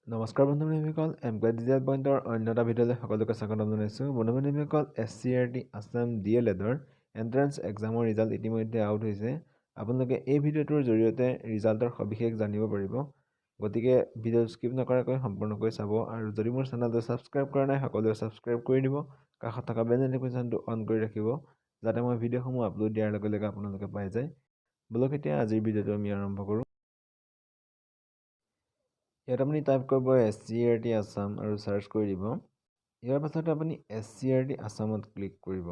নমস্কাৰ বন্ধু-বান্ধৱীসকল, এমপ্লয় পইণ্টৰ অন্য এটা ভিডিঅ'লৈ সকলোকে স্বাগতম জনাইছোঁ। বন্ধু-বান্ধৱীসকল, SCERT আছাম de.el.e এণ্ট্ৰেন্স এক্সামৰ ৰিজাল্ট ইতিমধ্যে আউট হৈছে। আপোনালোকে এই ভিডিঅ'টোৰ জৰিয়তে ৰিজাল্টৰ সবিশেষ জানিব পাৰিব। গতিকে ভিডিঅ' স্কিপ নকৰাকৈ সম্পূৰ্ণকৈ চাব আৰু যদি মোৰ চেনেলটো ছাবস্ক্ৰাইব কৰা নাই সকলোৱে ছাবস্ক্ৰাইব কৰি দিব। কাষত থকা বেল নটিফিকেশ্যনটো অন কৰি ৰাখিব যাতে মই ভিডিঅ'সমূহ আপলোড দিয়াৰ লগে লগে আপোনালোকে পাই যায়। বলক এতিয়া আজিৰ ভিডিঅ'টো আমি আৰম্ভ কৰোঁ। ইয়াত আপুনি টাইপ কৰিব SCERT আছাম আৰু চাৰ্চ কৰি দিব। ইয়াৰ পাছতে আপুনি SCERT আছামত ক্লিক কৰিব।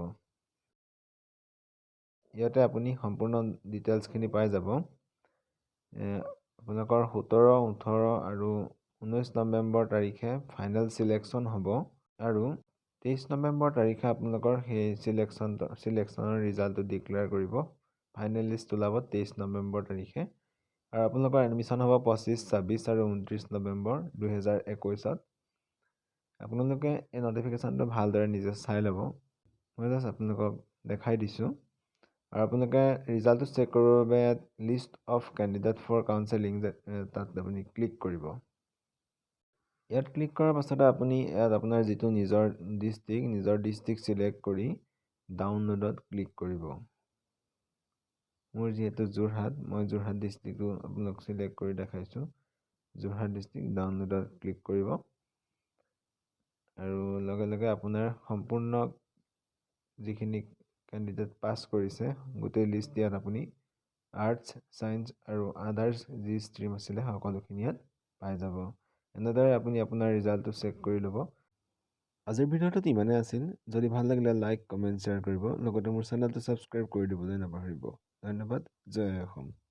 ইয়াতে আপুনি সম্পূৰ্ণ ডিটেইলছখিনি পাই যাব। আপোনালোকৰ 17, 18 আৰু 19 নৱেম্বৰ তাৰিখে ফাইনেল চিলেকশ্যন হ'ব আৰু 23 নৱেম্বৰ তাৰিখে আপোনালোকৰ সেই চিলেকশ্যনৰ ৰিজাল্টটো ডিক্লেয়াৰ কৰিব। ফাইনেল লিষ্ট ওলাব 23 নৱেম্বৰ তাৰিখে। আৰু আপোনালোকৰ এডমিশ্যন হ'ব 25, 26 আৰু 29 নৱেম্বৰ 2021। আপোনালোকে এই নটিফিকেশ্যনটো ভালদৰে নিজে চাই ল'ব। মই জাষ্ট আপোনালোকক দেখাই দিছোঁ। আৰু আপোনালোকে ৰিজাল্টটো চেক কৰিবৰ বাবে list of candidate for counselling তাত আপুনি ক্লিক কৰিব। ইয়াত ক্লিক কৰাৰ পাছতে আপুনি ইয়াত আপোনাৰ যিটো নিজৰ ডিষ্ট্ৰিক্ট চিলেক্ট কৰি ডাউনলোডত ক্লিক কৰিব। মোৰ যিহেতু যোৰহাট, মই যোৰহাট ডিষ্ট্ৰিক্টটো আপোনাক চিলেক্ট কৰি দেখাইছোঁ। যোৰহাট ডিষ্ট্ৰিক্ট ডাউনলোডত ক্লিক কৰিব আৰু লগে লগে আপোনাৰ সম্পূৰ্ণ যিখিনি কেণ্ডিডেট পাছ কৰিছে গোটেই লিষ্ট ইয়াত আপুনি আৰ্টছ, ছায়েন্স আৰু আদাৰ্ছ যি ষ্ট্ৰীম আছিলে সকলোখিনি ইয়াত পাই যাব। এনেদৰে আপুনি আপোনাৰ ৰিজাল্টটো চেক কৰি ল'ব। আজিৰ ভিডিঅ'টোত ইমানেই আছিল। যদি ভাল লাগিলে লাইক, কমেণ্ট, শ্বেয়াৰ কৰিব। লগতে মোৰ চেনেলটো ছাবস্ক্ৰাইব কৰি দিবলৈ নাপাহৰিব। ধন্যবাদ। জয় অসম।